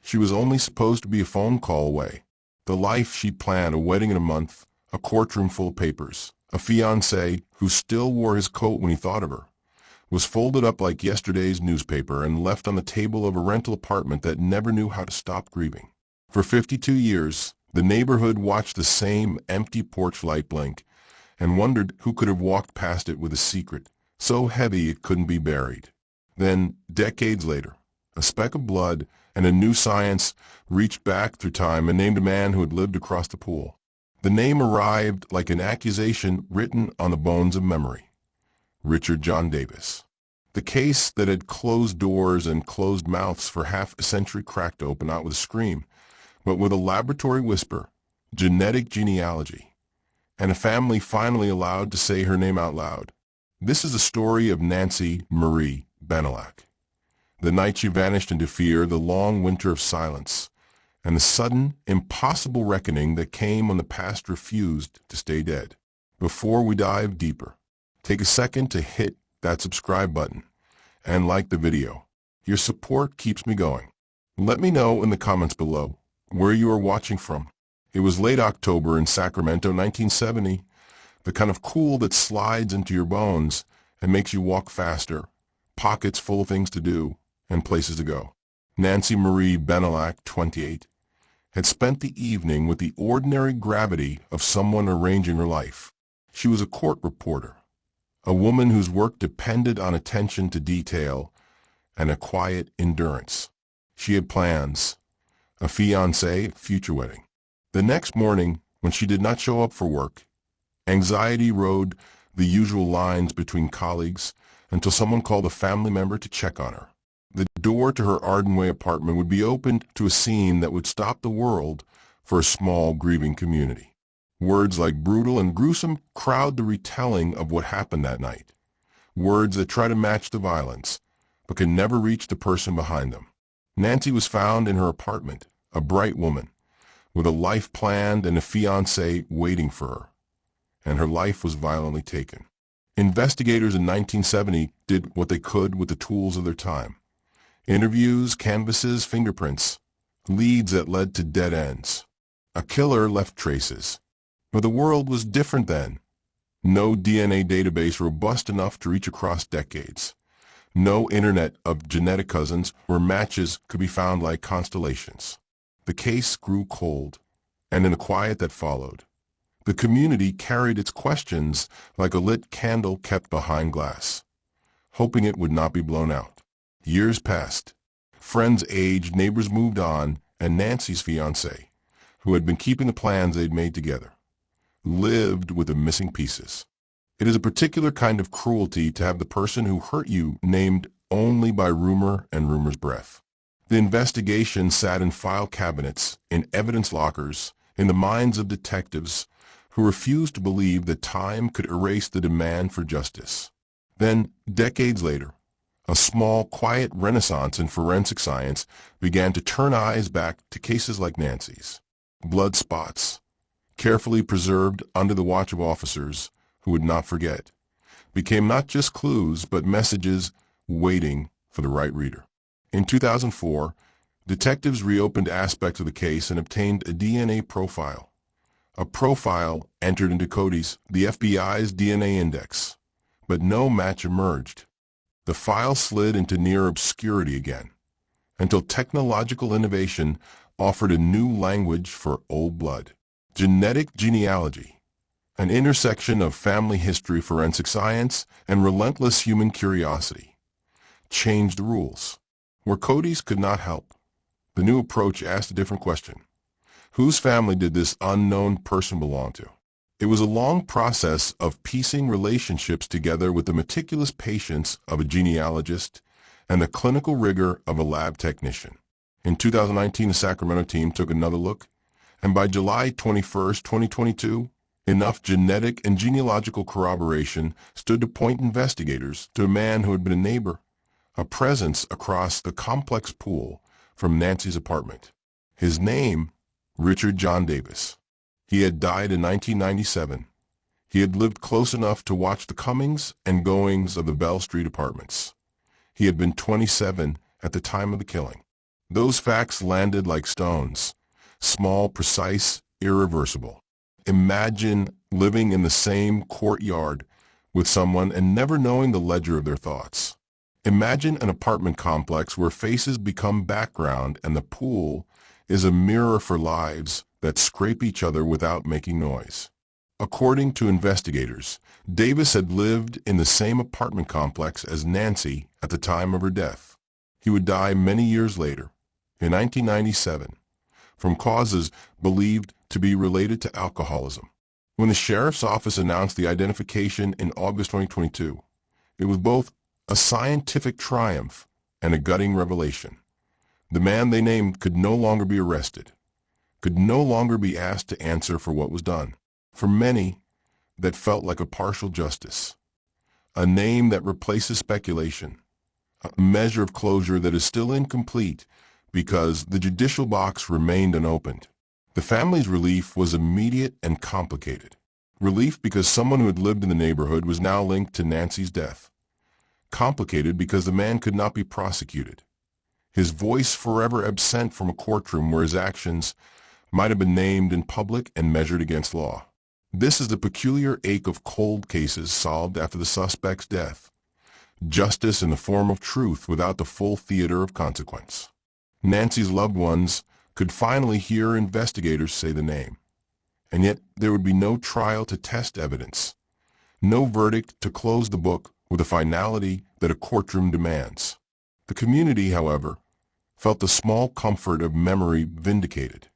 She was only supposed to be a phone call away. The life she'd planned, a wedding in a month, a courtroom full of papers, a fiancé who still wore his coat when he thought of her, was folded up like yesterday's newspaper and left on the table of a rental apartment that never knew how to stop grieving. For 52 years, the neighborhood watched the same empty porch light blink and wondered who could have walked past it with a secret so heavy it couldn't be buried. Then, decades later, a speck of blood and a new science reached back through time and named a man who had lived across the pool. The name arrived like an accusation written on the bones of memory. Richard John Davis. The case that had closed doors and closed mouths for half a century cracked open, not with a scream, but with a laboratory whisper, genetic genealogy, and a family finally allowed to say her name out loud. This is the story of Nancy Marie Bennallack. The night she vanished into fear, the long winter of silence, and the sudden, impossible reckoning that came when the past refused to stay dead. Before we dive deeper, take a second to hit that subscribe button and like the video. Your support keeps me going. Let me know in the comments below where you are watching from. It was late October in Sacramento, 1970, the kind of cool that slides into your bones and makes you walk faster, pockets full of things to do and places to go. Nancy Marie Bennallack, 28, had spent the evening with the ordinary gravity of someone arranging her life. She was a court reporter, a woman whose work depended on attention to detail and a quiet endurance. She had plans, a fiancé, future wedding. The next morning, when she did not show up for work, anxiety rode the usual lines between colleagues until someone called a family member to check on her. The door to her Ardenway apartment would be opened to a scene that would stop the world for a small, grieving community. Words like brutal and gruesome crowd the retelling of what happened that night. Words that try to match the violence, but can never reach the person behind them. Nancy was found in her apartment, a bright woman, with a life planned and a fiancé waiting for her, and her life was violently taken. Investigators in 1970 did what they could with the tools of their time. Interviews, canvases, fingerprints, leads that led to dead ends. A killer left traces. But the world was different then. No DNA database robust enough to reach across decades. No internet of genetic cousins where matches could be found like constellations. The case grew cold, and in the quiet that followed, the community carried its questions like a lit candle kept behind glass, hoping it would not be blown out. Years passed. Friends aged, neighbors moved on, and Nancy's fiancé, who had been keeping the plans they'd made together, lived with the missing pieces. It is a particular kind of cruelty to have the person who hurt you named only by rumor and rumor's breath. The investigation sat in file cabinets, in evidence lockers, in the minds of detectives who refused to believe that time could erase the demand for justice. Then, decades later, a small, quiet renaissance in forensic science began to turn eyes back to cases like Nancy's. Blood spots, carefully preserved under the watch of officers who would not forget, became not just clues but messages waiting for the right reader. In 2004, detectives reopened aspects of the case and obtained a DNA profile. A profile entered into CODIS, the FBI's DNA index, but no match emerged. The file slid into near obscurity again, until technological innovation offered a new language for old blood. Genetic genealogy, an intersection of family history, forensic science, and relentless human curiosity, changed the rules. Where CODIS could not help, the new approach asked a different question. Whose family did this unknown person belong to? It was a long process of piecing relationships together with the meticulous patience of a genealogist and the clinical rigor of a lab technician. In 2019, the Sacramento team took another look, and by July 21, 2022, enough genetic and genealogical corroboration stood to point investigators to a man who had been a neighbor, a presence across the complex pool from Nancy's apartment. His name, Richard John Davis. He had died in 1997. He had lived close enough to watch the comings and goings of the Bell Street apartments. He had been 27 at the time of the killing. Those facts landed like stones. Small, precise, irreversible. Imagine living in the same courtyard with someone and never knowing the ledger of their thoughts. Imagine an apartment complex where faces become background and the pool is a mirror for lives that scrape each other without making noise. According to investigators, Davis had lived in the same apartment complex as Nancy at the time of her death. He would die many years later, in 1997, from causes believed to be related to alcoholism. When the sheriff's office announced the identification in August 2022, it was both a scientific triumph and a gutting revelation. The man they named could no longer be arrested, could no longer be asked to answer for what was done. For many, that felt like a partial justice, a name that replaces speculation, a measure of closure that is still incomplete because the judicial box remained unopened. The family's relief was immediate and complicated. Relief because someone who had lived in the neighborhood was now linked to Nancy's death. Complicated because the man could not be prosecuted. His voice forever absent from a courtroom where his actions might have been named in public and measured against law. This is the peculiar ache of cold cases solved after the suspect's death. Justice in the form of truth without the full theater of consequence. Nancy's loved ones could finally hear investigators say the name. And yet there would be no trial to test evidence, no verdict to close the book with a finality that a courtroom demands. The community, however, felt the small comfort of memory vindicated.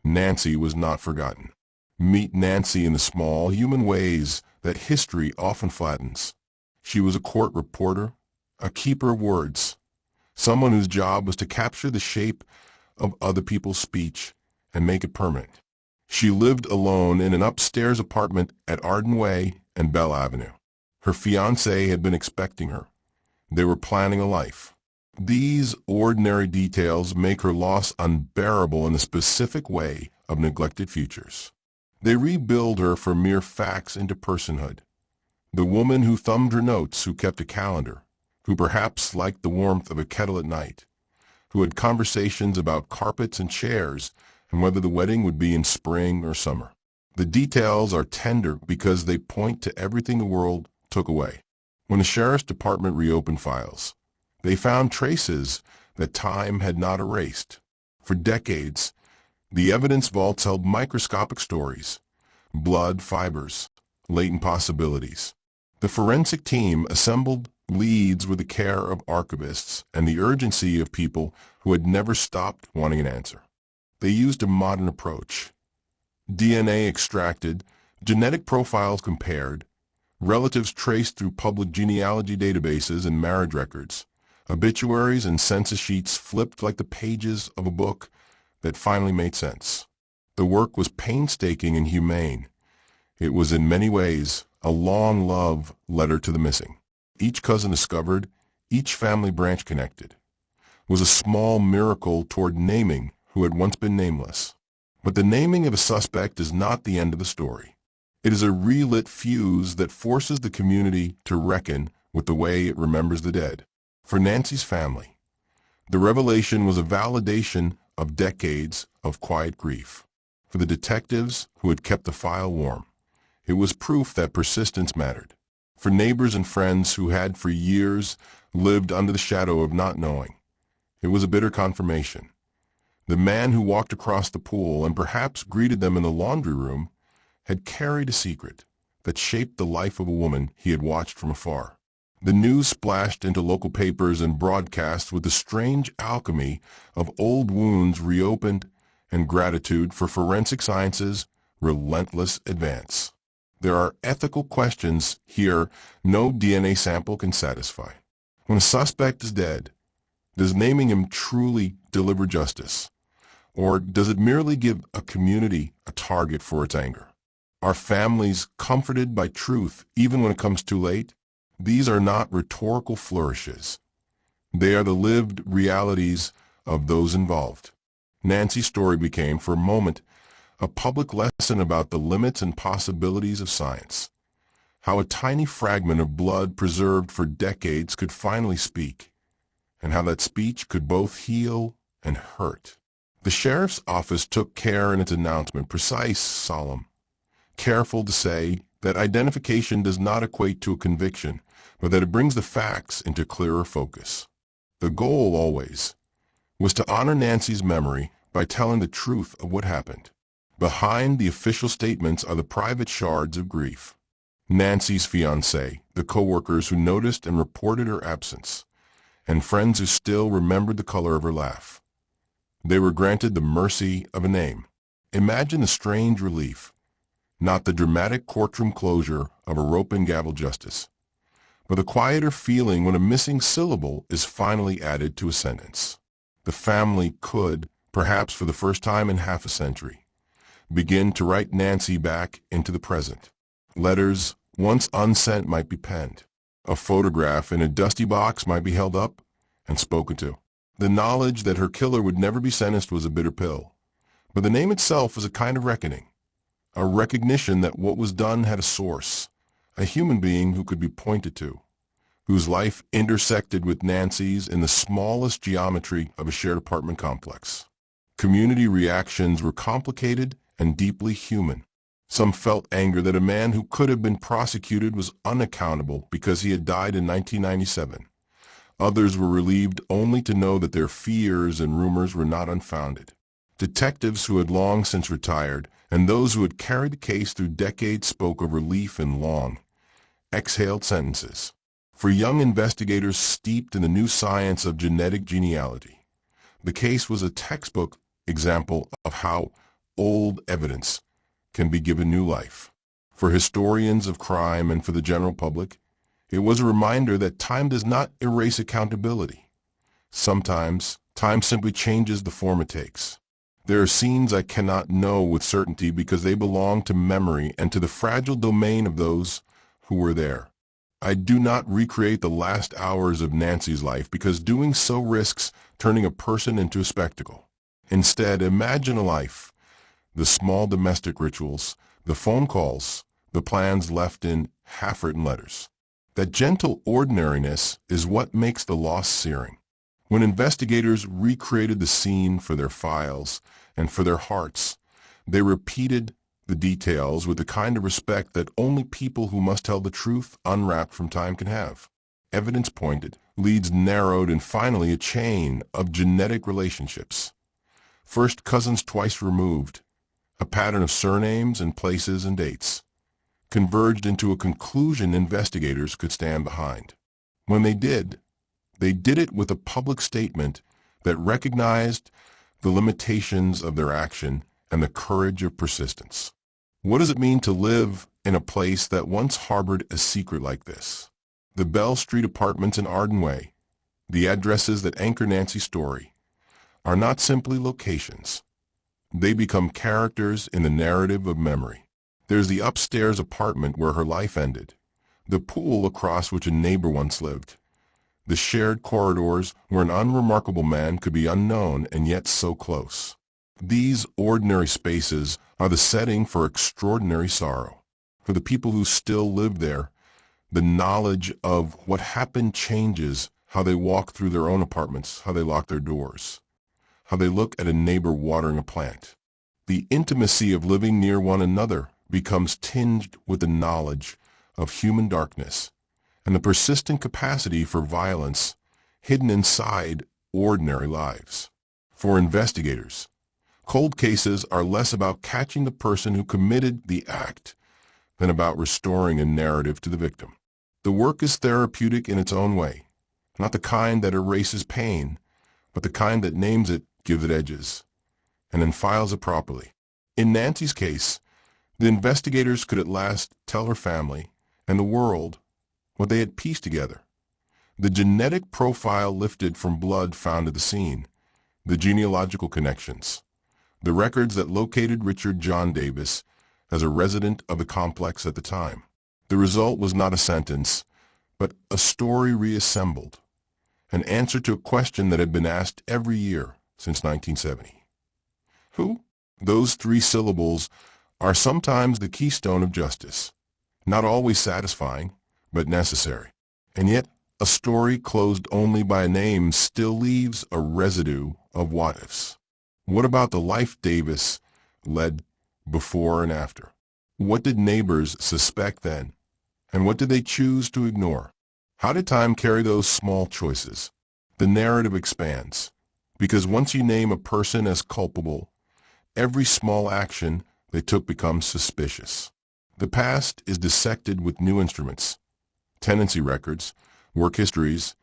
Nancy was not forgotten. Meet Nancy in the small, human ways that history often flattens. She was a court reporter, a keeper of words, someone whose job was to capture the shape of other people's speech and make it permanent. She lived alone in an upstairs apartment at Arden Way and Bell Avenue. Her fiancé had been expecting her. They were planning a life. These ordinary details make her loss unbearable in the specific way of neglected futures. They rebuild her from mere facts into personhood. The woman who thumbed her notes, who kept a calendar, who perhaps liked the warmth of a kettle at night, who had conversations about carpets and chairs and whether the wedding would be in spring or summer. The details are tender because they point to everything the world took away. When the sheriff's department reopened files, they found traces that time had not erased. For decades, the evidence vaults held microscopic stories, blood fibers, latent possibilities. The forensic team assembled leads with the care of archivists and the urgency of people who had never stopped wanting an answer. They used a modern approach. DNA extracted, genetic profiles compared, relatives traced through public genealogy databases and marriage records, obituaries and census sheets flipped like the pages of a book that finally made sense. The work was painstaking and humane. It was in many ways a long love letter to the missing. Each cousin discovered, each family branch connected, was a small miracle toward naming who had once been nameless. But the naming of a suspect is not the end of the story. It is a relit fuse that forces the community to reckon with the way it remembers the dead. For Nancy's family, the revelation was a validation of decades of quiet grief. For the detectives who had kept the file warm, it was proof that persistence mattered. For neighbors and friends who had for years lived under the shadow of not knowing, it was a bitter confirmation. The man who walked across the pool and perhaps greeted them in the laundry room had carried a secret that shaped the life of a woman he had watched from afar. The news splashed into local papers and broadcast with the strange alchemy of old wounds reopened and gratitude for forensic science's relentless advance. There are ethical questions here no DNA sample can satisfy. When a suspect is dead, does naming him truly deliver justice? Or does it merely give a community a target for its anger? Are families comforted by truth even when it comes too late? These are not rhetorical flourishes. They are the lived realities of those involved. Nancy's story became, for a moment, a public lesson about the limits and possibilities of science. How a tiny fragment of blood preserved for decades could finally speak, and how that speech could both heal and hurt. The sheriff's office took care in its announcement, precise, solemn, careful to say that identification does not equate to a conviction, but that it brings the facts into clearer focus. The goal always was to honor Nancy's memory by telling the truth of what happened. Behind the official statements are the private shards of grief. Nancy's fiancé, the co-workers who noticed and reported her absence, and friends who still remembered the color of her laugh. They were granted the mercy of a name. Imagine the strange relief, not the dramatic courtroom closure of a rope and gavel justice, but the quieter feeling when a missing syllable is finally added to a sentence. The family could, perhaps for the first time in half a century, begin to write Nancy back into the present. Letters, once unsent, might be penned. A photograph in a dusty box might be held up and spoken to. The knowledge that her killer would never be sentenced was a bitter pill, but the name itself was a kind of reckoning, a recognition that what was done had a source, a human being who could be pointed to, whose life intersected with Nancy's in the smallest geometry of a shared apartment complex. Community reactions were complicated and deeply human. Some felt anger that a man who could have been prosecuted was unaccountable because he had died in 1997. Others were relieved only to know that their fears and rumors were not unfounded. Detectives who had long since retired and those who had carried the case through decades spoke of relief in long, exhaled sentences. For young investigators steeped in the new science of genetic genealogy, the case was a textbook example of how old evidence can be given new life. For historians of crime and for the general public, it was a reminder that time does not erase accountability. Sometimes, time simply changes the form it takes. There are scenes I cannot know with certainty because they belong to memory and to the fragile domain of those who were there. I do not recreate the last hours of Nancy's life because doing so risks turning a person into a spectacle. Instead, imagine a life, the small domestic rituals, the phone calls, the plans left in half-written letters. That gentle ordinariness is what makes the loss searing. When investigators recreated the scene for their files and for their hearts, they repeated the details with the kind of respect that only people who must tell the truth unwrapped from time can have. Evidence pointed, leads narrowed, and finally a chain of genetic relationships. First cousins twice removed, a pattern of surnames and places and dates, converged into a conclusion investigators could stand behind. When they did it with a public statement that recognized the limitations of their action and the courage of persistence. What does it mean to live in a place that once harbored a secret like this? The Bell Street apartments in Arden Way, the addresses that anchor Nancy's story, are not simply locations. They become characters in the narrative of memory. There's the upstairs apartment where her life ended, the pool across which a neighbor once lived, the shared corridors where an unremarkable man could be unknown and yet so close. These ordinary spaces are the setting for extraordinary sorrow. For the people who still live there, the knowledge of what happened changes how they walk through their own apartments, how they lock their doors, how they look at a neighbor watering a plant. The intimacy of living near one another becomes tinged with the knowledge of human darkness and the persistent capacity for violence hidden inside ordinary lives. For investigators, cold cases are less about catching the person who committed the act than about restoring a narrative to the victim. The work is therapeutic in its own way, not the kind that erases pain, but the kind that names it, gives it edges, and then files it properly. In Nancy's case, the investigators could at last tell her family and the world what they had pieced together. The genetic profile lifted from blood found at the scene, the genealogical connections, the records that located Richard John Davis as a resident of the complex at the time. The result was not a sentence, but a story reassembled, an answer to a question that had been asked every year since 1970. Who? Those three syllables are sometimes the keystone of justice, not always satisfying, but necessary. And yet, a story closed only by a name still leaves a residue of what-ifs. What about the life Davis led before and after? What did neighbors suspect then? And what did they choose to ignore? How did time carry those small choices? The narrative expands, because once you name a person as culpable, every small action they took becomes suspicious. The past is dissected with new instruments, tenancy records, work histories,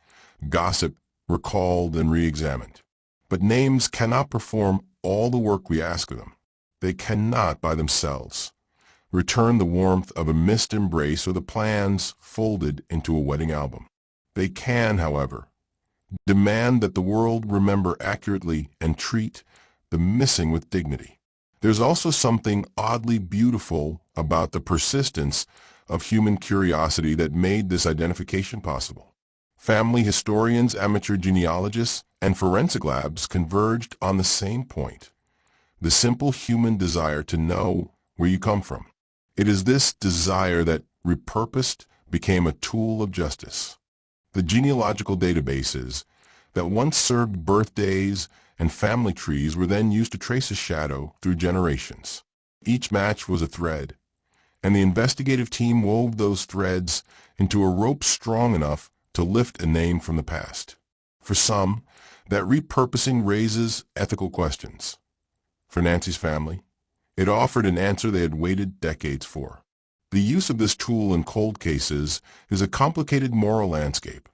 gossip recalled and re-examined. But names cannot perform all the work we ask of them. They cannot, by themselves, return the warmth of a missed embrace or the plans folded into a wedding album. They can, however, demand that the world remember accurately and treat the missing with dignity. There's also something oddly beautiful about the persistence of human curiosity that made this identification possible. Family historians, amateur genealogists, and forensic labs converged on the same point: the simple human desire to know where you come from. It is this desire that, repurposed, became a tool of justice. The genealogical databases that once served birthdays and family trees were then used to trace a shadow through generations. Each match was a thread, and the investigative team wove those threads into a rope strong enough to lift a name from the past. For some, that repurposing raises ethical questions. For Nancy's family, it offered an answer they had waited decades for. The use of this tool in cold cases is a complicated moral landscape,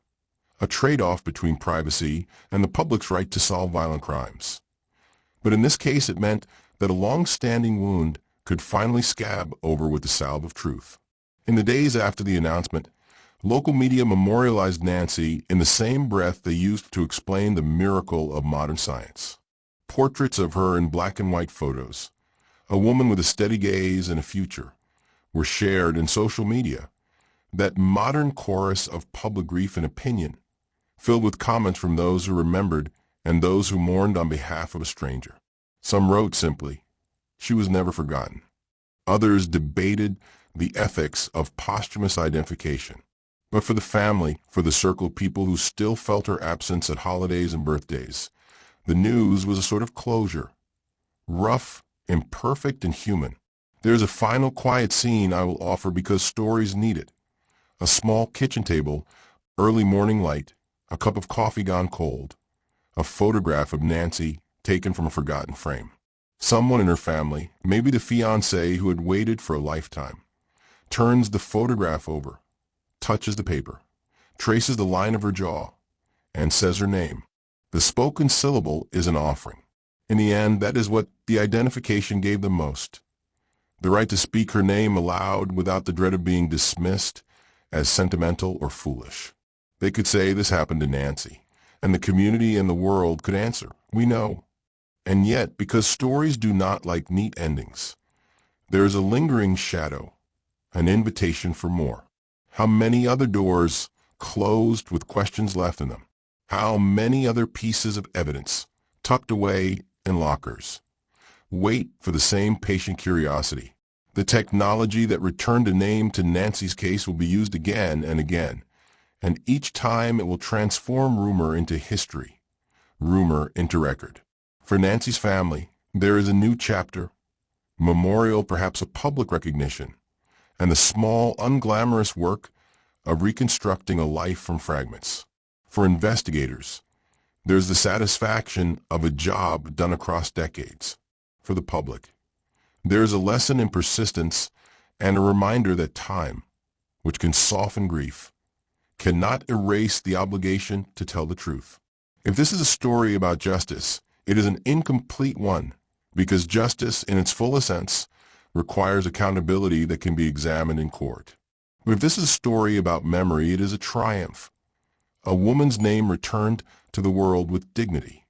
a trade-off between privacy and the public's right to solve violent crimes. But in this case, it meant that a long-standing wound could finally scab over with the salve of truth. In the days after the announcement, local media memorialized Nancy in the same breath they used to explain the miracle of modern science. Portraits of her in black and white photos, a woman with a steady gaze and a future, were shared in social media. That modern chorus of public grief and opinion, filled with comments from those who remembered and those who mourned on behalf of a stranger. Some wrote simply, "She was never forgotten." Others debated the ethics of posthumous identification. But for the family, for the circle of people who still felt her absence at holidays and birthdays, the news was a sort of closure. Rough, imperfect, and human. There's a final quiet scene I will offer because stories need it. A small kitchen table, early morning light, a cup of coffee gone cold, a photograph of Nancy taken from a forgotten frame. Someone in her family, maybe the fiancé who had waited for a lifetime, turns the photograph over, touches the paper, traces the line of her jaw, and says her name. The spoken syllable is an offering. In the end, that is what the identification gave them most. The right to speak her name aloud without the dread of being dismissed as sentimental or foolish. They could say this happened to Nancy, and the community and the world could answer, "We know." And yet, because stories do not like neat endings, there is a lingering shadow, an invitation for more. How many other doors closed with questions left in them? How many other pieces of evidence tucked away in lockers wait for the same patient curiosity? The technology that returned a name to Nancy's case will be used again and again, and each time it will transform rumor into history, rumor into record. For Nancy's family, there is a new chapter, memorial, perhaps a public recognition, and the small, unglamorous work of reconstructing a life from fragments. For investigators, there's the satisfaction of a job done across decades. For the public, there is a lesson in persistence and a reminder that time, which can soften grief, cannot erase the obligation to tell the truth. If this is a story about justice, it is an incomplete one, because justice in its fullest sense requires accountability that can be examined in court. But if this is a story about memory, it is a triumph. A woman's name returned to the world with dignity.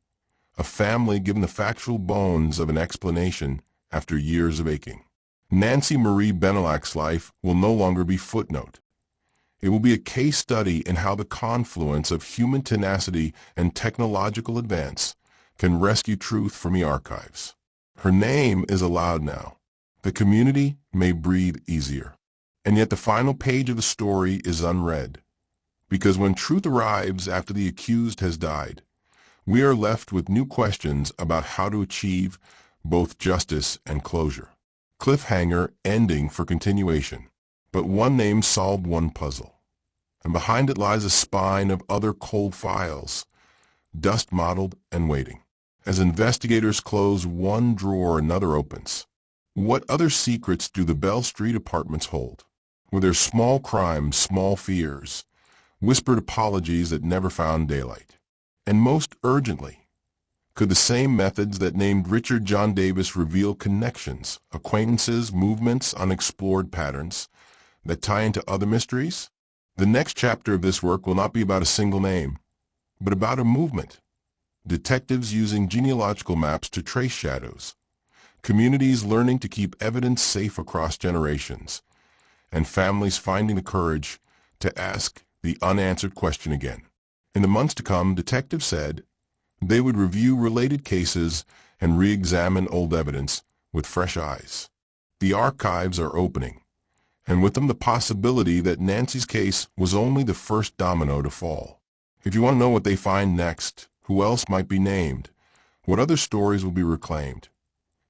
A family given the factual bones of an explanation after years of aching. Nancy Marie Bennallack's life will no longer be footnote. It will be a case study in how the confluence of human tenacity and technological advance can rescue truth from the archives. Her name is allowed now. The community may breathe easier. And yet the final page of the story is unread. Because when truth arrives after the accused has died, We are left with new questions about how to achieve both justice and closure. Cliffhanger ending for continuation. But one name solved one puzzle, and behind it lies a spine of other cold files, dust-mottled and waiting. As investigators close one drawer, another opens. What other secrets do the Bell Street apartments hold? Were there small crimes, small fears, whispered apologies that never found daylight? And most urgently, could the same methods that named Richard John Davis reveal connections, acquaintances, movements, unexplored patterns that tie into other mysteries? The next chapter of this work will not be about a single name, but about a movement. Detectives using genealogical maps to trace shadows, communities learning to keep evidence safe across generations, and families finding the courage to ask the unanswered question again. In the months to come, detectives said they would review related cases and re-examine old evidence with fresh eyes. The archives are opening, and with them the possibility that Nancy's case was only the first domino to fall. If you want to know what they find next, who else might be named, what other stories will be reclaimed,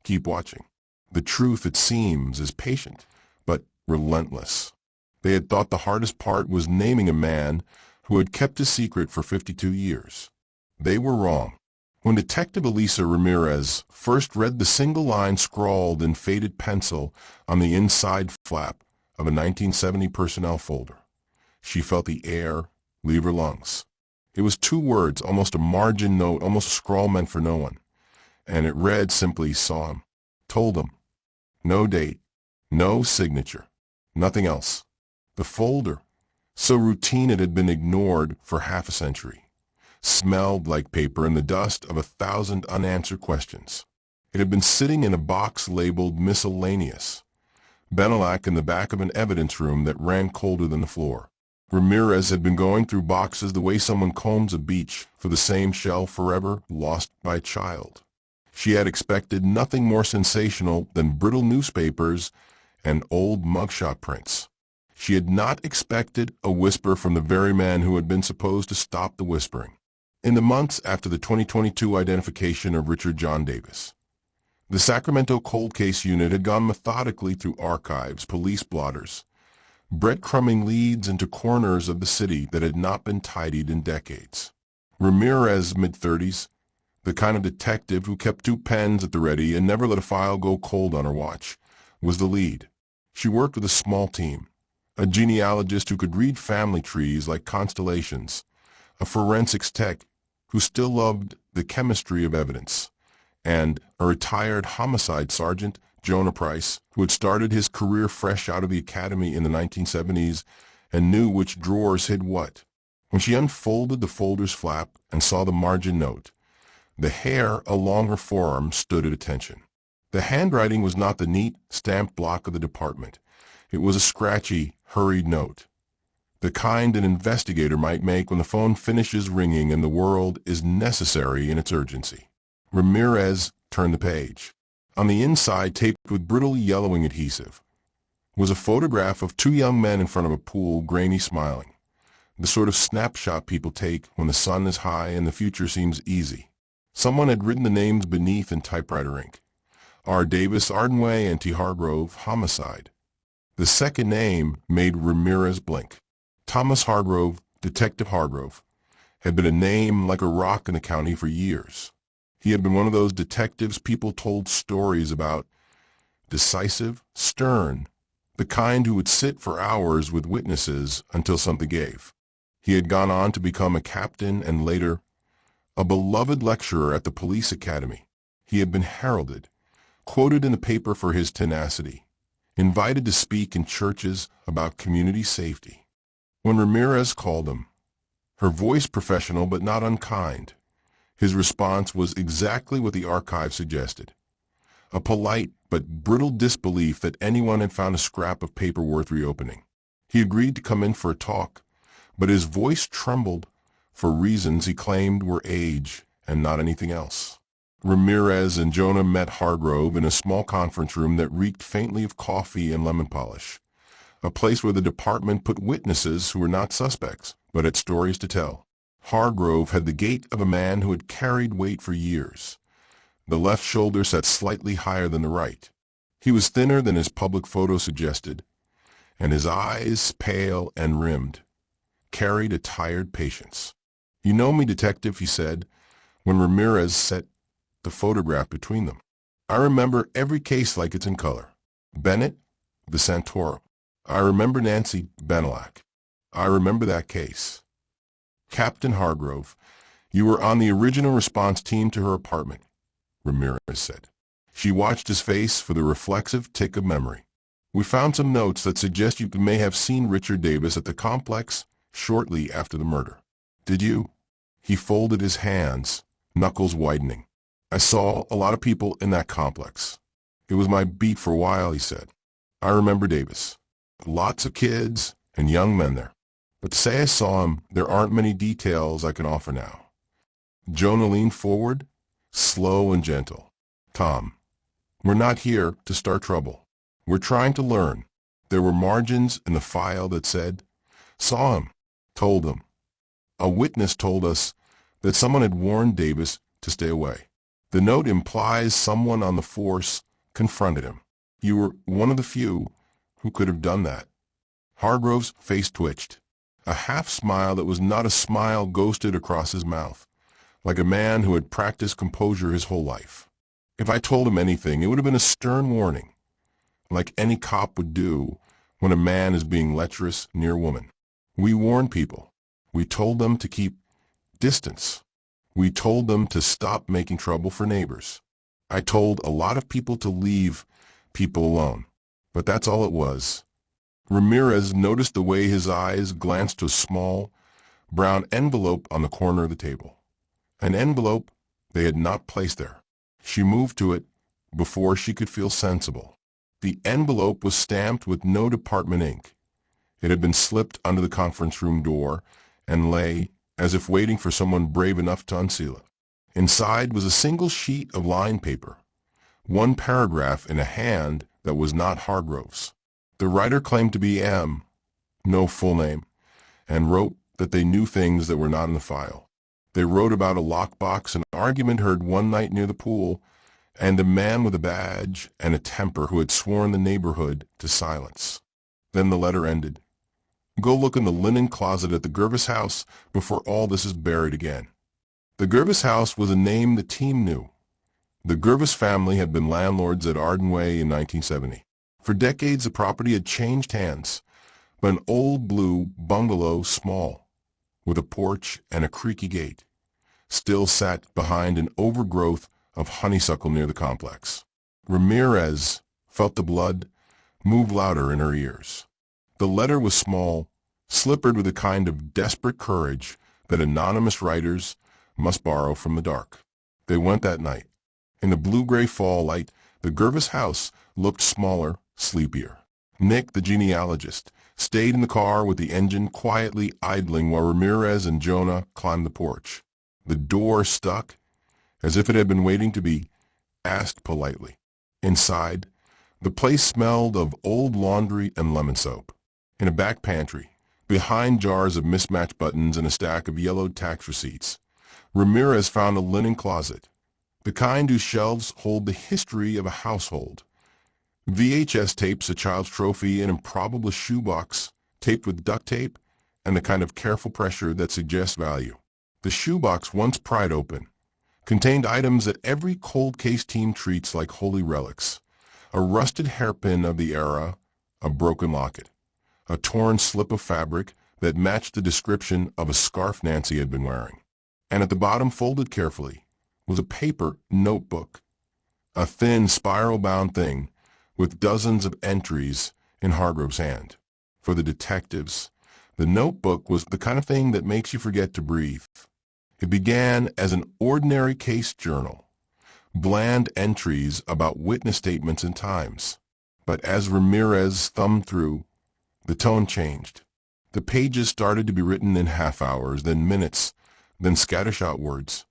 keep watching. The truth, it seems, is patient, but relentless. They had thought the hardest part was naming a man who had kept his secret for 52 years. They were wrong. When Detective Elisa Ramirez first read the single line scrawled in faded pencil on the inside flap of a 1970 personnel folder, she felt the air leave her lungs. It was 2 words, almost a margin note, almost a scrawl meant for no one. And it read simply, saw him, told him. No date, no signature, nothing else. The folder, so routine it had been ignored for half a century, smelled like paper and the dust of 1,000 unanswered questions. It had been sitting in a box labeled miscellaneous, Bennallack in the back of an evidence room that ran colder than the floor. Ramirez had been going through boxes the way someone combs a beach for the same shell forever lost by a child. She had expected nothing more sensational than brittle newspapers and old mugshot prints. She had not expected a whisper from the very man who had been supposed to stop the whispering. In the months after the 2022 identification of Richard John Davis, the Sacramento Cold Case Unit had gone methodically through archives, police blotters, breadcrumbing leads into corners of the city that had not been tidied in decades. Ramirez, mid-30s, the kind of detective who kept 2 pens at the ready and never let a file go cold on her watch, was the lead. She worked with a small team, a genealogist who could read family trees like constellations, a forensics tech who still loved the chemistry of evidence, and a retired homicide sergeant, Jonah Price, who had started his career fresh out of the academy in the 1970s and knew which drawers hid what. When she unfolded the folder's flap and saw the margin note, the hair along her forearm stood at attention. The handwriting was not the neat, stamped block of the department. It was a scratchy, hurried note, the kind an investigator might make when the phone finishes ringing and the world is necessary in its urgency. Ramirez turned the page. On the inside, taped with brittle yellowing adhesive, was a photograph of 2 young men in front of a pool, grainy smiling, the sort of snapshot people take when the sun is high and the future seems easy. Someone had written the names beneath in typewriter ink. R. Davis, Ardenway, and T. Hargrove, homicide. The second name made Ramirez blink. Thomas Hargrove, Detective Hargrove, had been a name like a rock in the county for years. He had been one of those detectives people told stories about, decisive, stern, the kind who would sit for hours with witnesses until something gave. He had gone on to become a captain and later a beloved lecturer at the police academy. He had been heralded, quoted in the paper for his tenacity, invited to speak in churches about community safety. When Ramirez called him, her voice professional but not unkind, his response was exactly what the archive suggested, a polite but brittle disbelief that anyone had found a scrap of paper worth reopening. He agreed to come in for a talk, but his voice trembled for reasons he claimed were age and not anything else. Ramirez and Jonah met Hargrove in a small conference room that reeked faintly of coffee and lemon polish, a place where the department put witnesses who were not suspects, but had stories to tell. Hargrove had the gait of a man who had carried weight for years. The left shoulder sat slightly higher than the right. He was thinner than his public photo suggested, and his eyes, pale and rimmed, carried a tired patience. "You know me, detective," he said, when Ramirez set the photograph between them. "I remember every case like it's in color. Bennett, the Santoro. I remember Nancy Bennallack. I remember that case." "Captain Hargrove, you were on the original response team to her apartment," Ramirez said. She watched his face for the reflexive tick of memory. "We found some notes that suggest you may have seen Richard Davis at the complex shortly after the murder. Did you?" He folded his hands, knuckles widening. "I saw a lot of people in that complex. It was my beat for a while," he said. "I remember Davis. Lots of kids and young men there. But to say I saw him, there aren't many details I can offer now." Jonah leaned forward, slow and gentle. "Tom, we're not here to start trouble. We're trying to learn." There were margins in the file that said, "Saw him, told him." A witness told us that someone had warned Davis to stay away. The note implies someone on the force confronted him. You were one of the few who could have done that. Hargrove's face twitched. A half-smile that was not a smile ghosted across his mouth, like a man who had practiced composure his whole life. "If I told him anything, it would have been a stern warning, like any cop would do when a man is being lecherous near a woman. We warned people. We told them to keep distance. We told them to stop making trouble for neighbors. I told a lot of people to leave people alone. But that's all it was." Ramirez noticed the way his eyes glanced to a small, brown envelope on the corner of the table. An envelope they had not placed there. She moved to it before she could feel sensible. The envelope was stamped with no department ink. It had been slipped under the conference room door and lay as if waiting for someone brave enough to unseal it. Inside was a single sheet of line paper, one paragraph in a hand that was not Hargrove's. The writer claimed to be M, no full name, and wrote that they knew things that were not in the file. They wrote about a lockbox, an argument heard one night near the pool, and a man with a badge and a temper who had sworn the neighborhood to silence. Then the letter ended. "Go look in the linen closet at the Gervais house before all this is buried again." The Gervais house was a name the team knew. The Gervais family had been landlords at Arden Way in 1970. For decades the property had changed hands, but an old blue bungalow, small, with a porch and a creaky gate, still sat behind an overgrowth of honeysuckle near the complex. Ramirez felt the blood move louder in her ears. The letter was small, slippered with a kind of desperate courage that anonymous writers must borrow from the dark. They went that night. In the blue-gray fall light, the Gervais house looked smaller, sleepier. Nick, the genealogist, stayed in the car with the engine quietly idling while Ramirez and Jonah climbed the porch. The door stuck, as if it had been waiting to be asked politely. Inside, the place smelled of old laundry and lemon soap. In a back pantry, behind jars of mismatched buttons and a stack of yellowed tax receipts, Ramirez found a linen closet, the kind whose shelves hold the history of a household. VHS tapes, a child's trophy, an improbable shoebox taped with duct tape, and the kind of careful pressure that suggests value. The shoebox, once pried open, contained items that every cold case team treats like holy relics. A rusted hairpin of the era, a broken locket, a torn slip of fabric that matched the description of a scarf Nancy had been wearing. And at the bottom, folded carefully, was a paper notebook, a thin, spiral-bound thing with dozens of entries in Hargrove's hand. For the detectives, the notebook was the kind of thing that makes you forget to breathe. It began as an ordinary case journal, bland entries about witness statements and times. But as Ramirez thumbed through, the tone changed. The pages started to be written in half hours, then minutes, then scattershot words.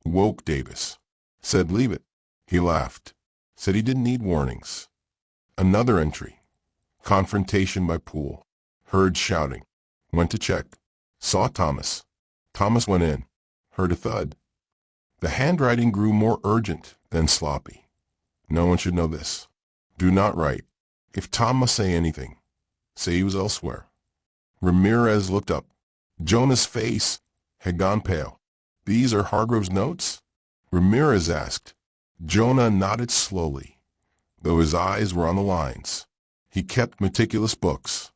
Woke Davis. Said leave it. He laughed. Said he didn't need warnings. Another entry. Confrontation by pool. Heard shouting. Went to check. Saw Thomas. Thomas went in, heard a thud. The handwriting grew more urgent, then sloppy. No one should know this. Do not write. If Tom must say anything, say he was elsewhere. Ramirez looked up. Jonah's face had gone pale. These are Hargrove's notes? Ramirez asked. Jonah nodded slowly, though his eyes were on the lines. He kept meticulous books.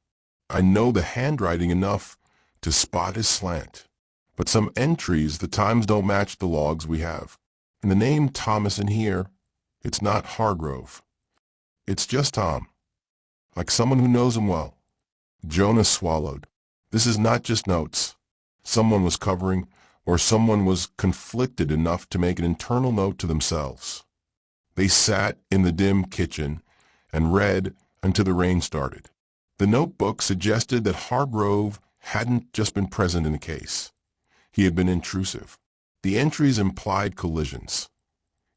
I know the handwriting enough to spot his slant. But some entries, the times don't match the logs we have. And the name Thomas in here, it's not Hargrove. It's just Tom. Like someone who knows him well. Jonah swallowed. This is not just notes. Someone was covering, or someone was conflicted enough to make an internal note to themselves. They sat in the dim kitchen and read until the rain started. The notebook suggested that Hargrove hadn't just been present in the case. He had been intrusive. The entries implied collisions.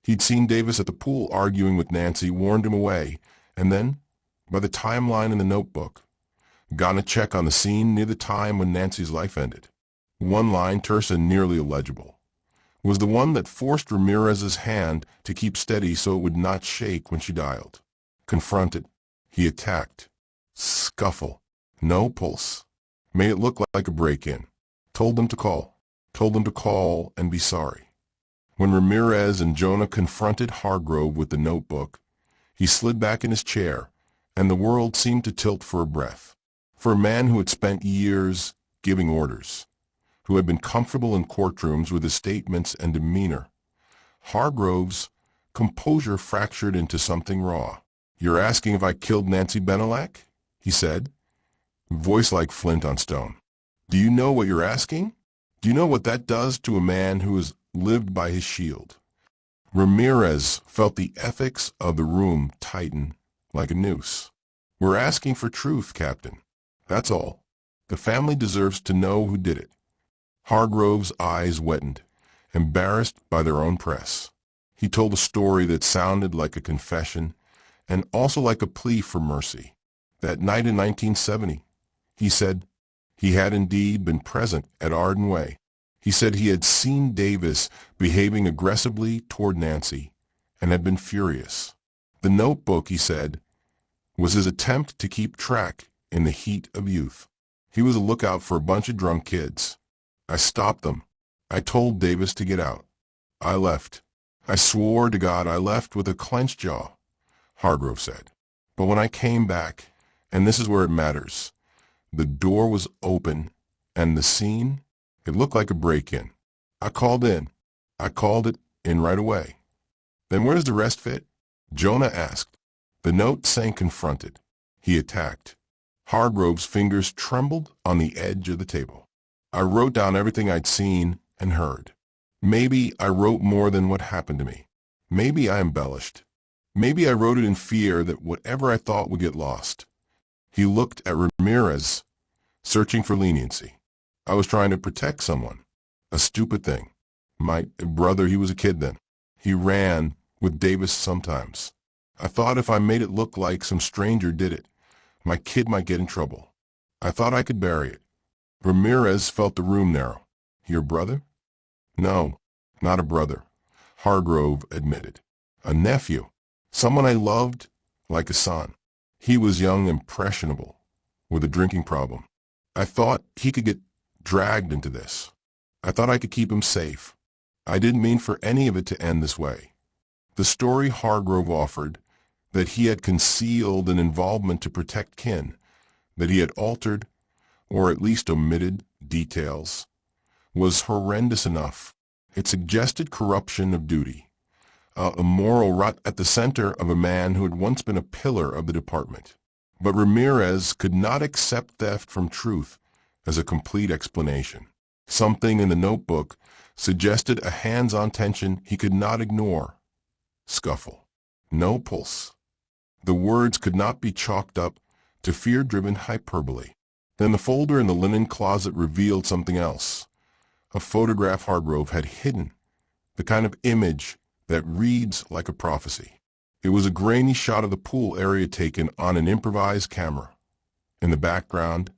He'd seen Davis at the pool arguing with Nancy, warned him away, and then, by the timeline in the notebook, gotten a check on the scene near the time when Nancy's life ended. One line, terse and nearly illegible, was the one that forced Ramirez's hand to keep steady so it would not shake when she dialed. Confronted, he attacked. Scuffle. No pulse. Made it look like a break-in. Told them to call. Told them to call and be sorry. When Ramirez and Jonah confronted Hargrove with the notebook, he slid back in his chair, and the world seemed to tilt for a breath. For a man who had spent years giving orders, who had been comfortable in courtrooms with his statements and demeanor, Hargrove's composure fractured into something raw. "You're asking if I killed Nancy Bennallack?" he said, voice like flint on stone. "Do you know what you're asking? Do you know what that does to a man who has lived by his shield?" Ramirez felt the ethics of the room tighten like a noose. "We're asking for truth, Captain. That's all. The family deserves to know who did it." Hargrove's eyes wetted, embarrassed by their own press. He told a story that sounded like a confession and also like a plea for mercy. That night in 1970, he said, he had indeed been present at Arden Way. He said he had seen Davis behaving aggressively toward Nancy and had been furious. The notebook, he said, was his attempt to keep track in the heat of youth. He was a lookout for a bunch of drunk kids. "I stopped them. I told Davis to get out. I left. I swore to God I left with a clenched jaw," Hargrove said. "But when I came back, and this is where it matters, the door was open, and the scene, it looked like a break-in. I called in. I called it in right away." "Then where does the rest fit?" Jonah asked. The note sank confronted. He attacked. Hargrove's fingers trembled on the edge of the table. "I wrote down everything I'd seen and heard. Maybe I wrote more than what happened to me. Maybe I embellished. Maybe I wrote it in fear that whatever I thought would get lost." He looked at Ramirez, searching for leniency. "I was trying to protect someone. A stupid thing. My brother, he was a kid then. He ran with Davis sometimes. I thought if I made it look like some stranger did it, my kid might get in trouble. I thought I could bury it." Ramirez felt the room narrow. "Your brother?" "No, not a brother," Hargrove admitted. "A nephew. Someone I loved like a son. He was young, impressionable, with a drinking problem. I thought he could get dragged into this. I thought I could keep him safe. I didn't mean for any of it to end this way." The story Hargrove offered, that he had concealed an involvement to protect kin, that he had altered, or at least omitted, details, was horrendous enough. It suggested corruption of duty, a moral rut at the center of a man who had once been a pillar of the department. But Ramirez could not accept theft from truth as a complete explanation. Something in the notebook suggested a hands-on tension he could not ignore. Scuffle. No pulse. The words could not be chalked up to fear-driven hyperbole. Then the folder in the linen closet revealed something else. A photograph Hargrove had hidden, the kind of image that reads like a prophecy. It was a grainy shot of the pool area taken on an improvised camera. In the background,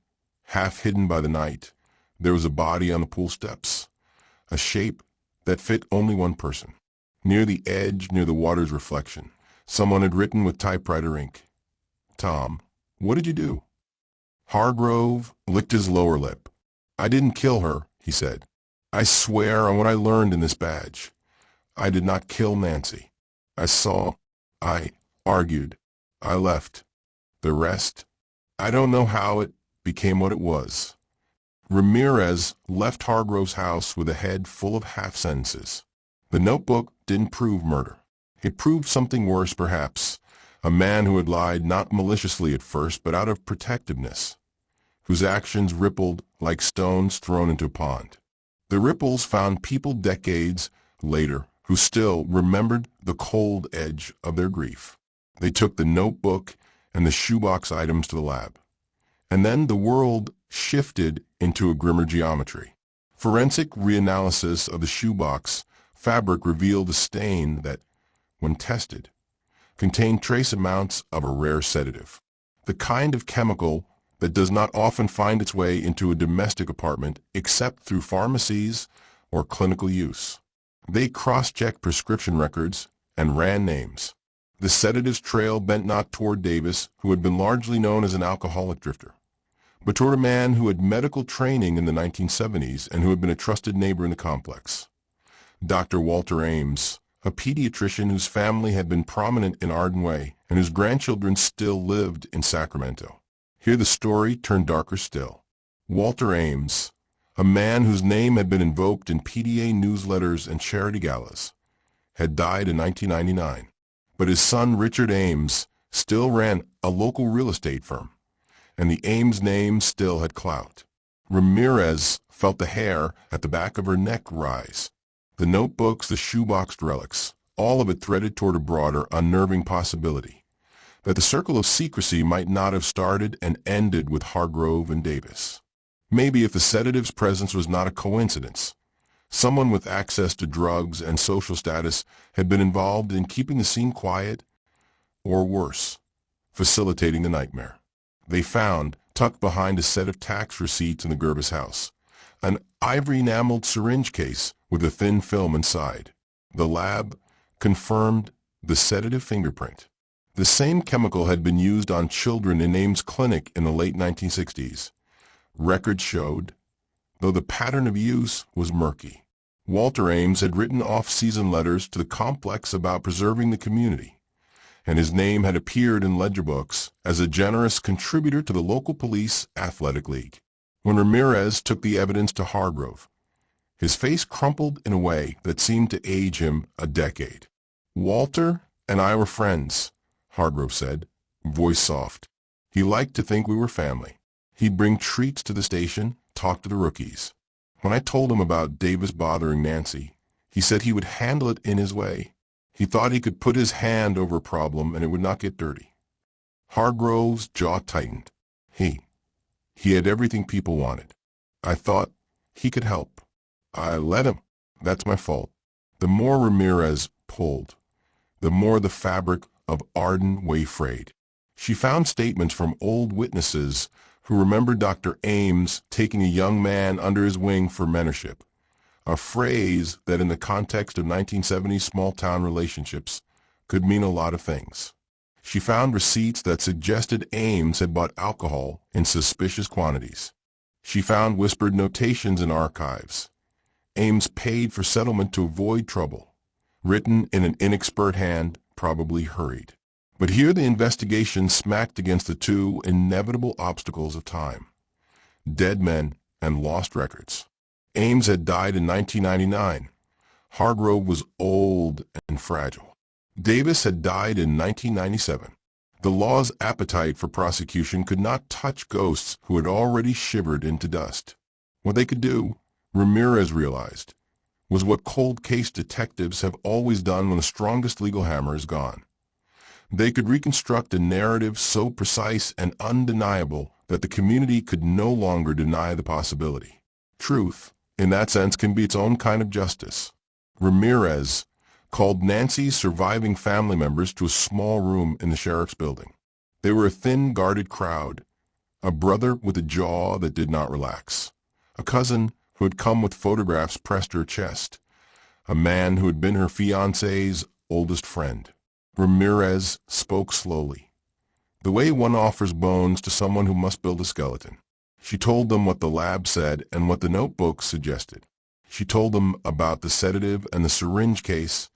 half hidden by the night, There was a body on the pool steps, a shape that fit only one person. Near the edge, near the water's reflection, someone had written with typewriter ink, "Tom, what did you do?" Hargrove licked his lower lip. "I didn't kill her," he said. "I swear on what I learned in this badge. I did not kill Nancy. I argued. I left. The rest, I don't know how it became what it was." Ramirez left Hargrove's house with a head full of half-sentences. The notebook didn't prove murder. It proved something worse, perhaps, a man who had lied not maliciously at first, but out of protectiveness, whose actions rippled like stones thrown into a pond. The ripples found people decades later who still remembered the cold edge of their grief. They took the notebook and the shoebox items to the lab. And then the world shifted into a grimmer geometry. Forensic reanalysis of the shoebox fabric revealed a stain that, when tested, contained trace amounts of a rare sedative, the kind of chemical that does not often find its way into a domestic apartment except through pharmacies or clinical use. They cross-checked prescription records and ran names. The sedative's trail bent not toward Davis, who had been largely known as an alcoholic drifter, but toward a man who had medical training in the 1970s and who had been a trusted neighbor in the complex. Dr. Walter Ames, a pediatrician whose family had been prominent in Arden Way and whose grandchildren still lived in Sacramento. Here the story turned darker still. Walter Ames, a man whose name had been invoked in PDA newsletters and charity galas, had died in 1999. But his son Richard Ames still ran a local real estate firm, and the Ames name still had clout. Ramirez felt the hair at the back of her neck rise. The notebooks, the shoeboxed relics, all of it threaded toward a broader, unnerving possibility, that the circle of secrecy might not have started and ended with Hargrove and Davis. Maybe if the sedative's presence was not a coincidence, someone with access to drugs and social status had been involved in keeping the scene quiet, or worse, facilitating the nightmare. They found, tucked behind a set of tax receipts in the Gervais house, an ivory-enameled syringe case with a thin film inside. The lab confirmed the sedative fingerprint. The same chemical had been used on children in Ames' clinic in the late 1960s. Records showed, though the pattern of use was murky. Walter Ames had written off-season letters to the complex about preserving the community, and his name had appeared in ledger books as a generous contributor to the local police athletic league. When Ramirez took the evidence to Hargrove, his face crumpled in a way that seemed to age him a decade. "Walter and I were friends," Hargrove said, voice soft. "He liked to think we were family. He'd bring treats to the station, talk to the rookies. When I told him about Davis bothering Nancy, he said he would handle it in his way. He thought he could put his hand over a problem and it would not get dirty." Hargrove's jaw tightened. He had everything people wanted. "I thought he could help. I let him. That's my fault." The more Ramirez pulled, the more the fabric of Arden Way frayed. She found statements from old witnesses who remembered Dr. Ames taking a young man under his wing for mentorship, a phrase that in the context of 1970s small-town relationships could mean a lot of things. She found receipts that suggested Ames had bought alcohol in suspicious quantities. She found whispered notations in archives. Ames paid for settlement to avoid trouble, written in an inexpert hand, probably hurried. But here the investigation smacked against the two inevitable obstacles of time: dead men and lost records. Ames had died in 1999. Hargrove was old and fragile. Davis had died in 1997. The law's appetite for prosecution could not touch ghosts who had already shivered into dust. What they could do, Ramirez realized, was what cold case detectives have always done when the strongest legal hammer is gone. They could reconstruct a narrative so precise and undeniable that the community could no longer deny the possibility. Truth, in that sense, can be its own kind of justice. Ramirez called Nancy's surviving family members to a small room in the sheriff's building. They were a thin, guarded crowd, a brother with a jaw that did not relax, A cousin who had come with photographs pressed her chest. A man who had been her fiancé's oldest friend. Ramirez spoke slowly, the way one offers bones to someone who must build a skeleton. She told them what the lab said and what the notebooks suggested. She told them about the sedative and the syringe case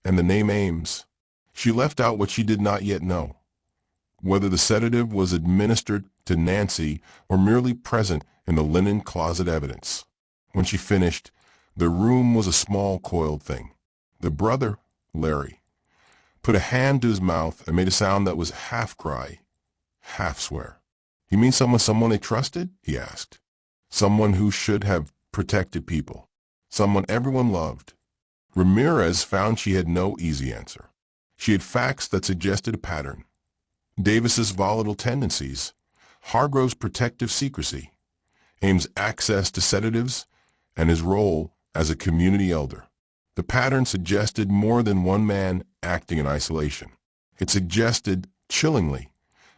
and the name Ames. She left out what she did not yet know, whether the sedative was administered to Nancy or merely present in the linen closet evidence. When she finished, the room was a small coiled thing. The brother, Larry, put a hand to his mouth and made a sound that was half cry, half swear. "You mean someone they trusted?" he asked. "Someone who should have protected people. Someone everyone loved." Ramirez found she had no easy answer. She had facts that suggested a pattern. Davis's volatile tendencies, Hargrove's protective secrecy, Ames' access to sedatives, and his role as a community elder. The pattern suggested more than one man acting in isolation. It suggested, chillingly,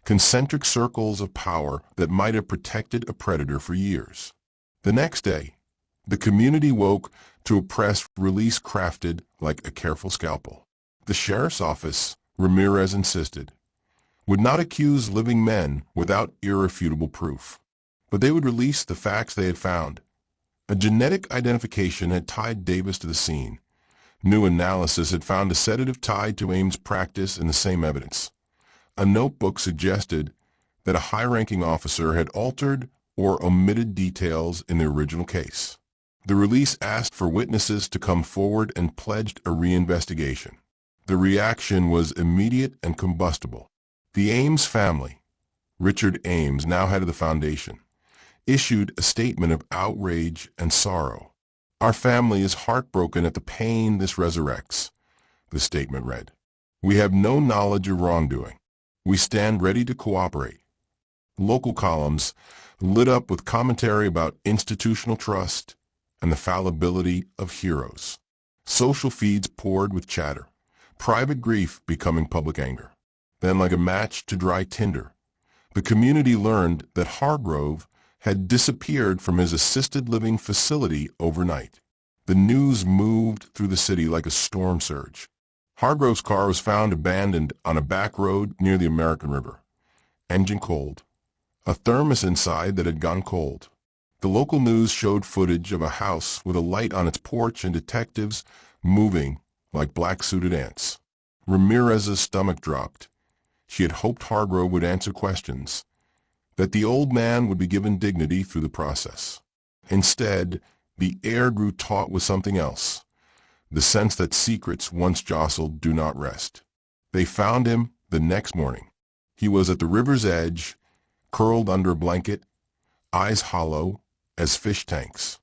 concentric circles of power that might have protected a predator for years. The next day, the community woke to a press release crafted like a careful scalpel. The sheriff's office, Ramirez insisted, would not accuse living men without irrefutable proof. But they would release the facts they had found. A genetic identification had tied Davis to the scene. New analysis had found a sedative tied to Ames' practice in the same evidence. A notebook suggested that a high-ranking officer had altered or omitted details in the original case. The release asked for witnesses to come forward and pledged a reinvestigation. The reaction was immediate and combustible. The Ames family, Richard Ames, now head of the foundation, issued a statement of outrage and sorrow. "Our family is heartbroken at the pain this resurrects," the statement read. "We have no knowledge of wrongdoing. We stand ready to cooperate." Local columns lit up with commentary about institutional trust and the fallibility of heroes. Social feeds poured with chatter, private grief becoming public anger. Then, like a match to dry tinder, the community learned that Hargrove had disappeared from his assisted living facility overnight. The news moved through the city like a storm surge. Hargrove's car was found abandoned on a back road near the American River. Engine cold. A thermos inside that had gone cold. The local news showed footage of a house with a light on its porch and detectives moving like black-suited ants. Ramirez's stomach dropped. She had hoped Hargrove would answer questions, that the old man would be given dignity through the process. Instead, the air grew taut with something else, the sense that secrets once jostled do not rest. They found him the next morning. He was at the river's edge, curled under a blanket, eyes hollow as fish tanks.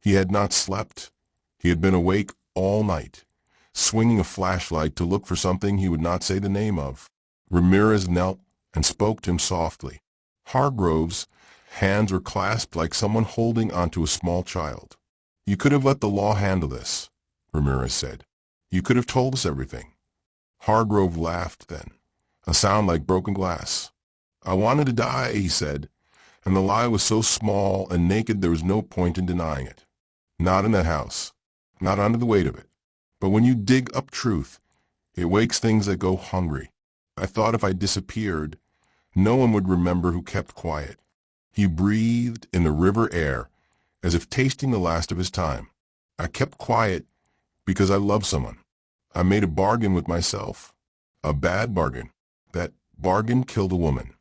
He had not slept. He had been awake all night, swinging a flashlight to look for something he would not say the name of. Ramirez knelt and spoke to him softly. Hargrove's hands were clasped like someone holding onto a small child. "You could have let the law handle this," Ramirez said. "You could have told us everything." Hargrove laughed then, a sound like broken glass. "I wanted to die," he said, and the lie was so small and naked there was no point in denying it. "Not in that house, not under the weight of it. But when you dig up truth, it wakes things that go hungry. I thought if I disappeared, no one would remember who kept quiet." He breathed in the river air, as if tasting the last of his time. "I kept quiet because I loved someone. I made a bargain with myself. A bad bargain. That bargain killed a woman."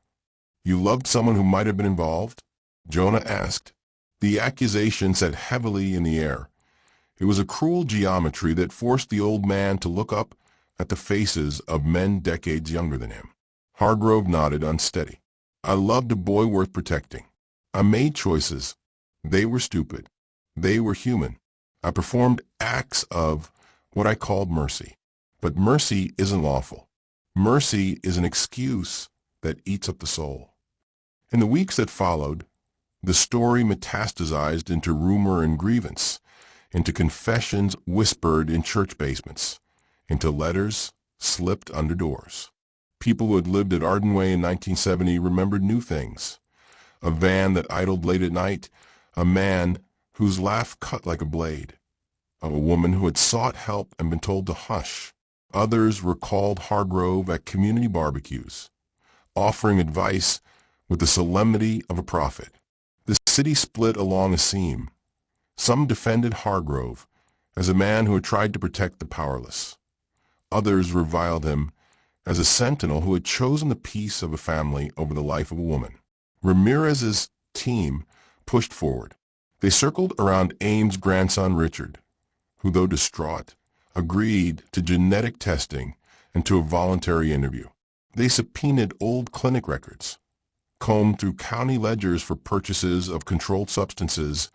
"You loved someone who might have been involved?" Jonah asked. The accusation sat heavily in the air. It was a cruel geometry that forced the old man to look up at the faces of men decades younger than him. Hargrove nodded, unsteady. "I loved a boy worth protecting. I made choices. They were stupid. They were human. I performed acts of what I called mercy. But mercy isn't lawful. Mercy is an excuse that eats up the soul." In the weeks that followed, the story metastasized into rumor and grievance, into confessions whispered in church basements, into letters slipped under doors. People who had lived at Ardenway in 1970 remembered new things. A van that idled late at night, a man whose laugh cut like a blade, a woman who had sought help and been told to hush. Others recalled Hargrove at community barbecues, offering advice with the solemnity of a prophet. The city split along a seam. Some defended Hargrove as a man who had tried to protect the powerless. Others reviled him as a sentinel who had chosen the peace of a family over the life of a woman. Ramirez's team pushed forward. They circled around Ames' grandson Richard, who, though distraught, agreed to genetic testing and to a voluntary interview. They subpoenaed old clinic records, combed through county ledgers for purchases of controlled substances,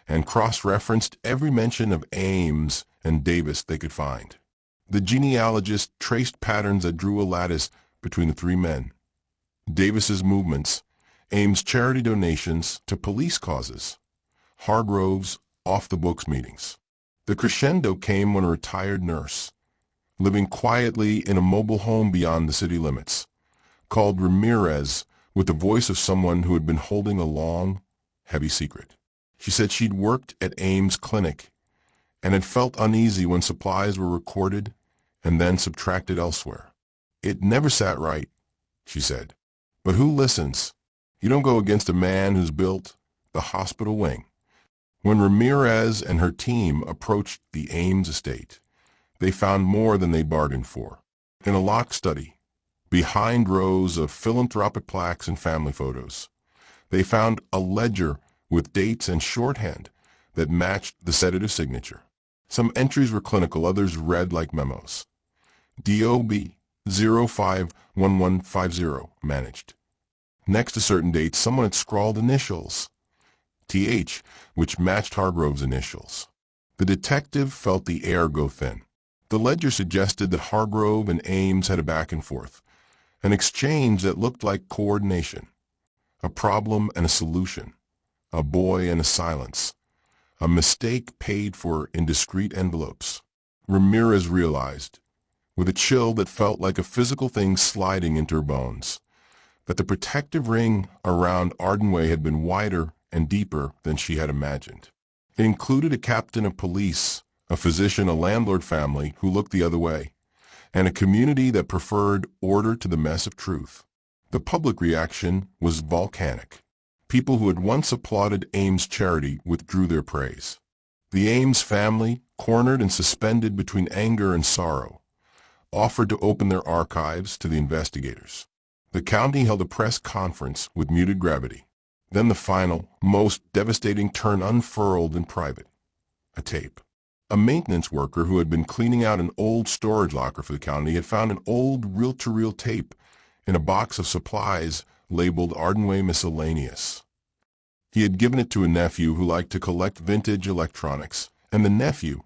and cross-referenced every mention of Ames and Davis they could find. The genealogist traced patterns that drew a lattice between the three men: Davis's movements, Ames' charity donations to police causes, Hargrove's off-the-books meetings. The crescendo came when a retired nurse, living quietly in a mobile home beyond the city limits, called Ramirez with the voice of someone who had been holding a long, heavy secret. She said she'd worked at Ames' clinic and had felt uneasy when supplies were recorded and then subtracted elsewhere. "It never sat right," she said. "But who listens? You don't go against a man who's built the hospital wing." When Ramirez and her team approached the Ames estate, they found more than they bargained for. In a locked study, behind rows of philanthropic plaques and family photos, they found a ledger with dates and shorthand that matched the sedative signature. Some entries were clinical, others read like memos. DOB 051150 managed. Next to certain dates, someone had scrawled initials, TH, which matched Hargrove's initials. The detective felt the air go thin. The ledger suggested that Hargrove and Ames had a back and forth, an exchange that looked like coordination, a problem and a solution, a boy and a silence, a mistake paid for in discreet envelopes. Ramirez realized, with a chill that felt like a physical thing sliding into her bones, that the protective ring around Ardenway had been wider and deeper than she had imagined. It included a captain of police, a physician, a landlord family who looked the other way, and a community that preferred order to the mess of truth. The public reaction was volcanic. People who had once applauded Ames' charity withdrew their praise. The Ames family, cornered and suspended between anger and sorrow, offered to open their archives to the investigators. The county held a press conference with muted gravity. Then the final, most devastating turn unfurled in private. A tape. A maintenance worker who had been cleaning out an old storage locker for the county had found an old reel-to-reel tape in a box of supplies labeled Ardenway Miscellaneous. He had given it to a nephew who liked to collect vintage electronics, and the nephew,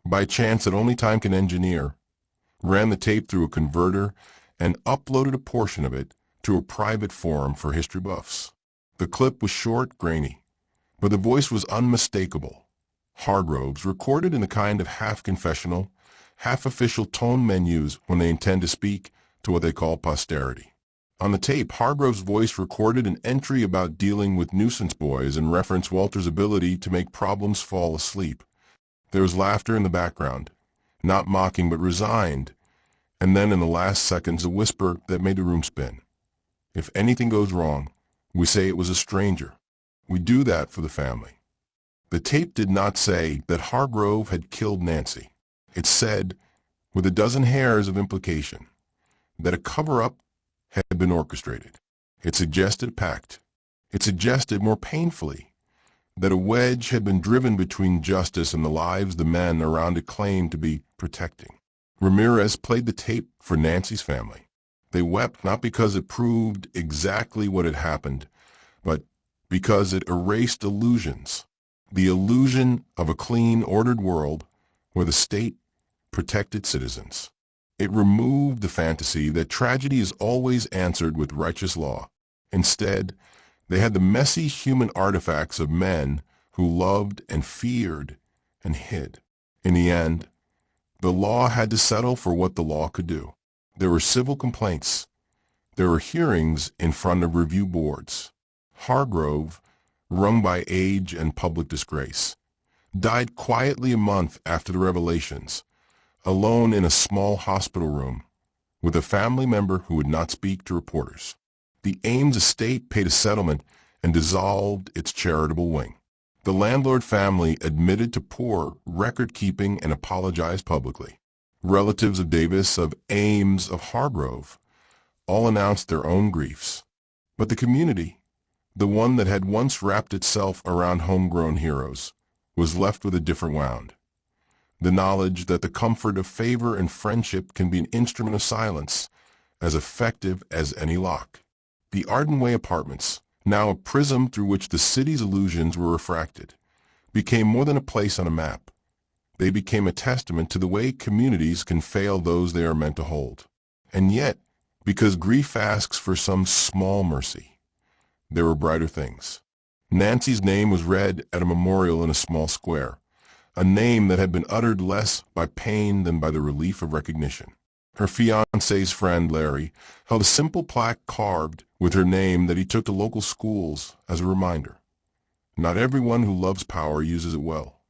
by a chance that only time can engineer, ran the tape through a converter and uploaded a portion of it to a private forum for history buffs. The clip was short, grainy, but the voice was unmistakable. Hargrove's, recorded in the kind of half-confessional, half-official tone men use when they intend to speak to what they call posterity. On the tape, Hargrove's voice recorded an entry about dealing with nuisance boys and referenced Walter's ability to make problems fall asleep. There was laughter in the background, not mocking but resigned, and then in the last seconds a whisper that made the room spin. "If anything goes wrong, we say it was a stranger. We do that for the family." The tape did not say that Hargrove had killed Nancy. It said, with a dozen hairs of implication, that a cover-up had been orchestrated. It suggested a pact. It suggested, more painfully, that a wedge had been driven between justice and the lives the men around it claimed to be protecting. Ramirez played the tape for Nancy's family. They wept not because it proved exactly what had happened, but because it erased illusions. The illusion of a clean, ordered world where the state protected citizens. It removed the fantasy that tragedy is always answered with righteous law. Instead, they had the messy human artifacts of men who loved and feared and hid. In the end, the law had to settle for what the law could do. There were civil complaints. There were hearings in front of review boards. Hargrove wrung by age and public disgrace, died quietly a month after the revelations, alone in a small hospital room, with a family member who would not speak to reporters. The Ames estate paid a settlement and dissolved its charitable wing. The landlord family admitted to poor record-keeping and apologized publicly. Relatives of Davis, of Ames, of Hargrove, all announced their own griefs. But the community, the one that had once wrapped itself around homegrown heroes, was left with a different wound. The knowledge that the comfort of favor and friendship can be an instrument of silence, as effective as any lock. The Arden Way apartments, now a prism through which the city's illusions were refracted, became more than a place on a map. They became a testament to the way communities can fail those they are meant to hold. And yet, because grief asks for some small mercy, there were brighter things. Nancy's name was read at a memorial in a small square, a name that had been uttered less by pain than by the relief of recognition. Her fiancé's friend, Larry, held a simple plaque carved with her name that he took to local schools as a reminder. Not everyone who loves power uses it well.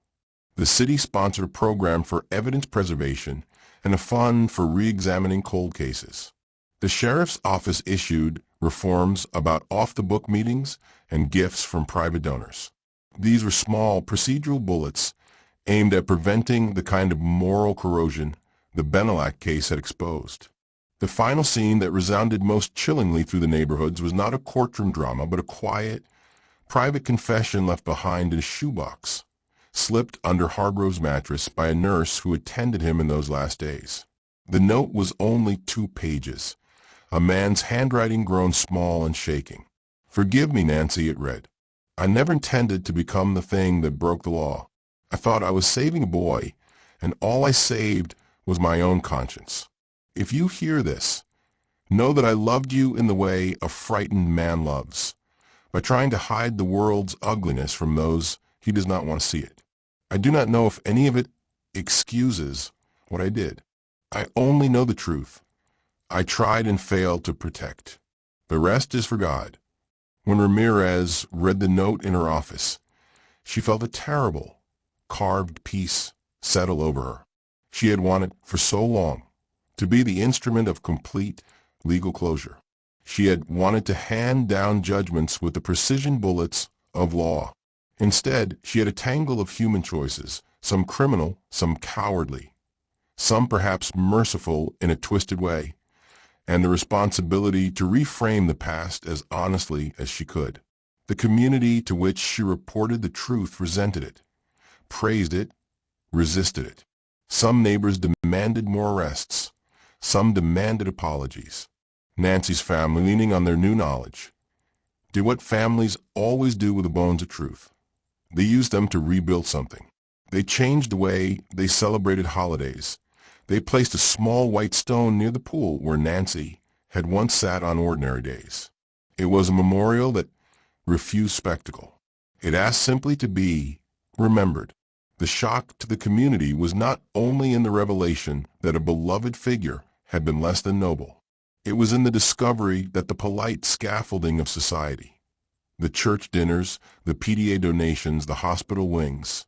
The city sponsored a program for evidence preservation and a fund for re-examining cold cases. The sheriff's office issued reforms about off-the-book meetings and gifts from private donors. These were small procedural bullets aimed at preventing the kind of moral corrosion the Bennallack case had exposed. The final scene that resounded most chillingly through the neighborhoods was not a courtroom drama, but a quiet, private confession left behind in a shoebox, slipped under Hargrove's mattress by a nurse who attended him in those last days. The note was only 2 pages, a man's handwriting grown small and shaking. "Forgive me, Nancy," it read. "I never intended to become the thing that broke the law. I thought I was saving a boy, and all I saved was my own conscience. If you hear this, know that I loved you in the way a frightened man loves, by trying to hide the world's ugliness from those he does not want to see it. I do not know if any of it excuses what I did. I only know the truth. I tried and failed to protect. The rest is for God." When Ramirez read the note in her office, she felt a terrible, carved peace settle over her. She had wanted for so long to be the instrument of complete legal closure. She had wanted to hand down judgments with the precision bullets of law. Instead, she had a tangle of human choices, some criminal, some cowardly, some perhaps merciful in a twisted way, and the responsibility to reframe the past as honestly as she could. The community to which she reported the truth resented it, praised it, resisted it. Some neighbors demanded more arrests. Some demanded apologies. Nancy's family, leaning on their new knowledge, did what families always do with the bones of truth. They used them to rebuild something. They changed the way they celebrated holidays. They placed a small white stone near the pool where Nancy had once sat on ordinary days. It was a memorial that refused spectacle. It asked simply to be remembered. The shock to the community was not only in the revelation that a beloved figure had been less than noble. It was in the discovery that the polite scaffolding of society, the church dinners, the PTA donations, the hospital wings,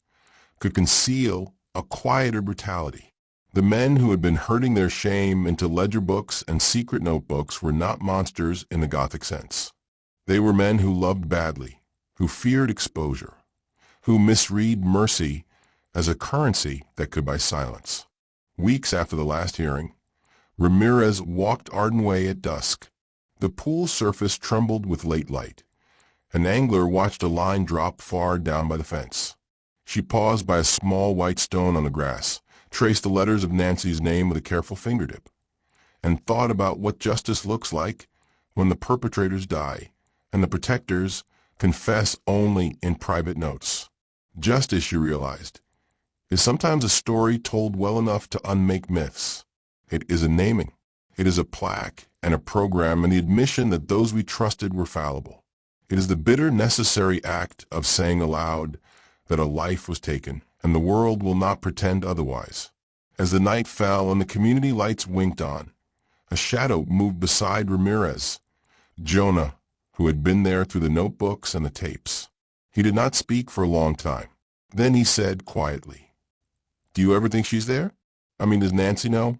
could conceal a quieter brutality. The men who had been herding their shame into ledger books and secret notebooks were not monsters in the Gothic sense. They were men who loved badly, who feared exposure, who misread mercy as a currency that could buy silence. Weeks after the last hearing, Ramirez walked Arden Way at dusk. The pool's surface trembled with late light. An angler watched a line drop far down by the fence. She paused by a small white stone on the grass, traced the letters of Nancy's name with a careful fingertip, and thought about what justice looks like when the perpetrators die and the protectors confess only in private notes. Justice, she realized, is sometimes a story told well enough to unmake myths. It is a naming. It is a plaque and a program and the admission that those we trusted were fallible. It is the bitter, necessary act of saying aloud that a life was taken, and the world will not pretend otherwise. As the night fell and the community lights winked on, a shadow moved beside Ramirez, Jonah, who had been there through the notebooks and the tapes. He did not speak for a long time. Then he said quietly, "Do you ever think she's there? Does Nancy know?"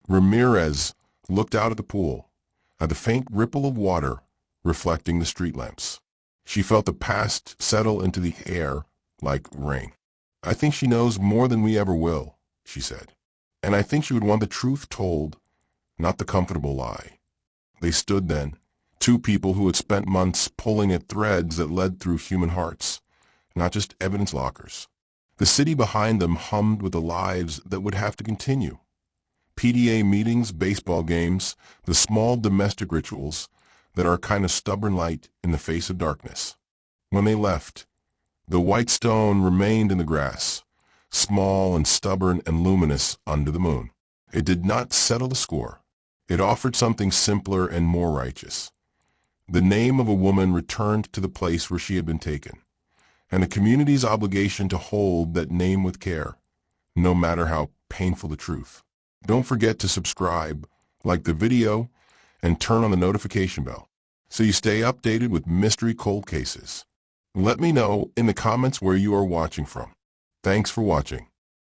Ramirez looked out at the pool, at the faint ripple of water reflecting the street lamps. She felt the past settle into the air like rain. "I think she knows more than we ever will," she said. "And I think she would want the truth told, not the comfortable lie." They stood then, two people who had spent months pulling at threads that led through human hearts, not just evidence lockers. The city behind them hummed with the lives that would have to continue. PDA meetings, baseball games, the small domestic rituals that are a kind of stubborn light in the face of darkness. When they left, the white stone remained in the grass, small and stubborn and luminous under the moon. It did not settle the score. It offered something simpler and more righteous. The name of a woman returned to the place where she had been taken, and the community's obligation to hold that name with care, no matter how painful the truth. Don't forget to subscribe, like the video, and turn on the notification bell so you stay updated with mystery cold cases. Let me know in the comments where you are watching from. Thanks for watching.